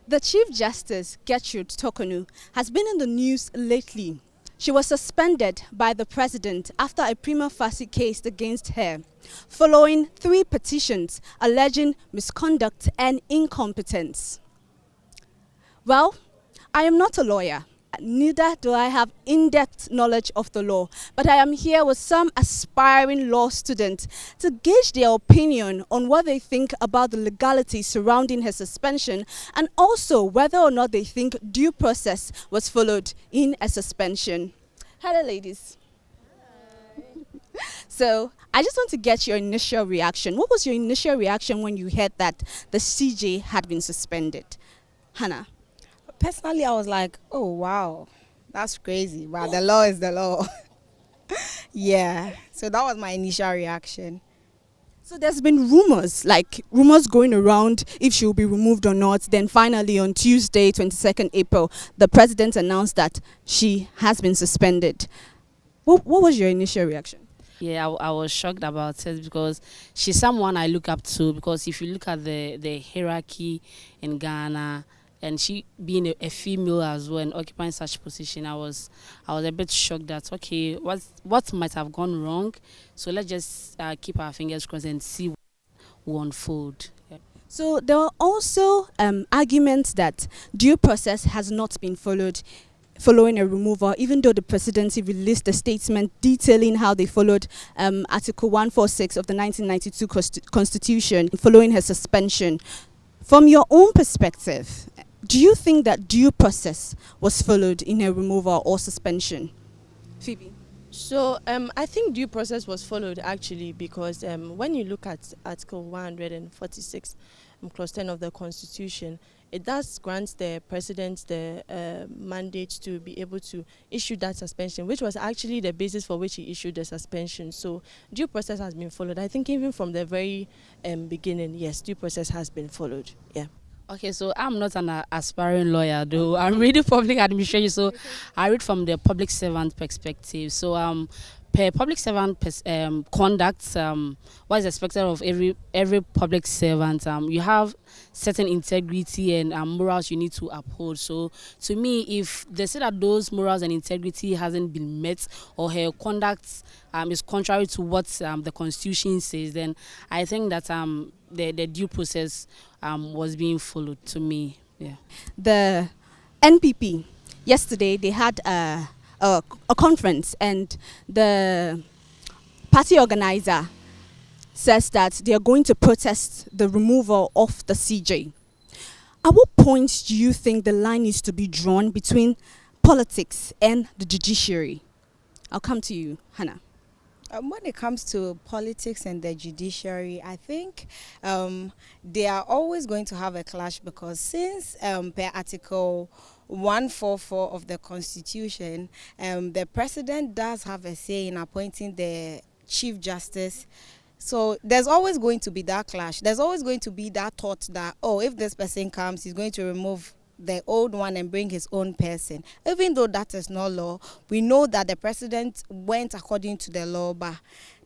The Chief Justice, Gertrude Tokonu, has been in the news lately. She was suspended by the president after a prima facie case against her, following 3 petitions alleging misconduct and incompetence. Well, I am not a lawyer. Neither do I have in-depth knowledge of the law, but I am here with some aspiring law students to gauge their opinion on what they think about the legality surrounding her suspension and also whether or not they think due process was followed in a suspension. Hello, ladies. Hi. So, I just want to get your initial reaction. What was your initial reaction when you heard that the CJ had been suspended? Hannah? Personally, I was like, oh, wow, that's crazy. But the law is the law. Yeah, so that was my initial reaction. So there's been rumors going around if she will be removed or not. Then finally on Tuesday, 22nd April, the president announced that she has been suspended. What was your initial reaction? Yeah, I was shocked about it because she's someone I look up to, because if you look at the hierarchy in Ghana, and she being a female as well and occupying such position, I was a bit shocked that, okay, what might have gone wrong? So let's just keep our fingers crossed and see what will unfold. Yeah. So there are also arguments that due process has not been followed following a removal, even though the presidency released a statement detailing how they followed Article 146 of the 1992 Constitution following her suspension. From your own perspective, do you think that due process was followed in her removal or suspension? Phoebe? So I think due process was followed actually, because when you look at Article 146, Clause 10 of the Constitution, it does grant the president the mandate to be able to issue that suspension, which was actually the basis for which he issued the suspension. So due process has been followed. I think even from the very beginning, yes, due process has been followed. Yeah. Okay, so I'm not an aspiring lawyer, though. I'm reading public administration, so I read from the public servant perspective. So per public servant conduct, what is expected of every public servant, you have certain integrity and morals you need to uphold. So to me, if they say that those morals and integrity hasn't been met, or her conduct is contrary to what the Constitution says, then I think that the due process was being followed, to me. Yeah. The NPP, yesterday they had a conference, and the party organizer says that they are going to protest the removal of the CJ. At what point do you think the line is to be drawn between politics and the judiciary? I'll come to you, Hannah. When it comes to politics and the judiciary, I think they are always going to have a clash, because since per Article 144 of the Constitution, the president does have a say in appointing the Chief Justice. So there's always going to be that clash. There's always going to be that thought that, oh, if this person comes, he's going to remove the old one and bring his own person. Even though that is not law, we know that the president went according to the law, but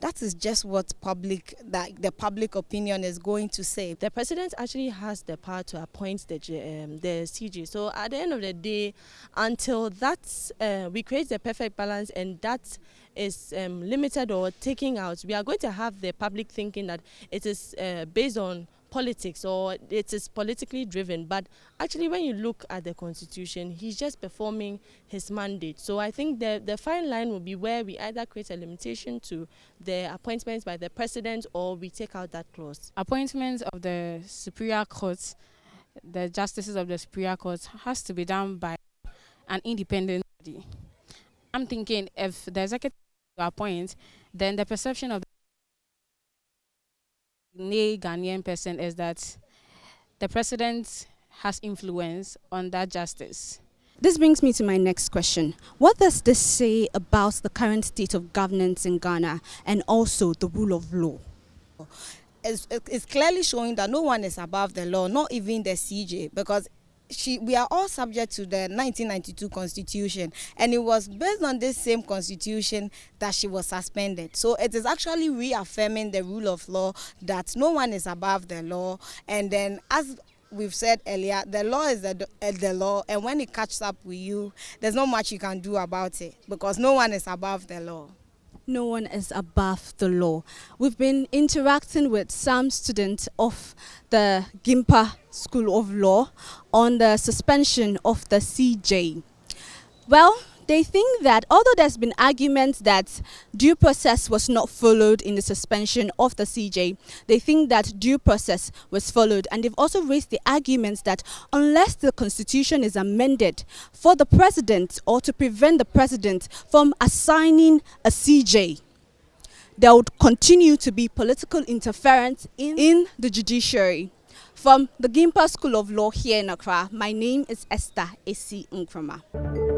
that is just what the public opinion is going to say. The president actually has the power to appoint the CJ. So at the end of the day, until that we create the perfect balance and that is limited or taken out, we are going to have the public thinking that it is based on politics, or it is politically driven. But actually, when you look at the Constitution, he's just performing his mandate. So I think the fine line will be where we either create a limitation to the appointments by the president, or we take out that clause. Appointments of the Superior Court, the justices of the Superior Court, has to be done by an independent body. I'm thinking if the executive appoint, then the perception of the Ghanaian person is that the president has influence on that justice. This brings me to my next question. What does this say about the current state of governance in Ghana and also the rule of law? It's clearly showing that no one is above the law, not even the CJ, because we are all subject to the 1992 Constitution, and it was based on this same Constitution that she was suspended. So it is actually reaffirming the rule of law, that no one is above the law. And then as we've said earlier, the law is the law, and when it catches up with you, there's not much you can do about it because no one is above the law. No one is above the law. We've been interacting with some students of the GIMPA School of Law on the suspension of the CJ. Well, they think that although there's been arguments that due process was not followed in the suspension of the CJ, they think that due process was followed. And they've also raised the arguments that unless the constitution is amended for the president or to prevent the president from assigning a CJ, there would continue to be political interference in the judiciary. From the GIMPA School of Law here in Accra, my name is Esther Nkrumah.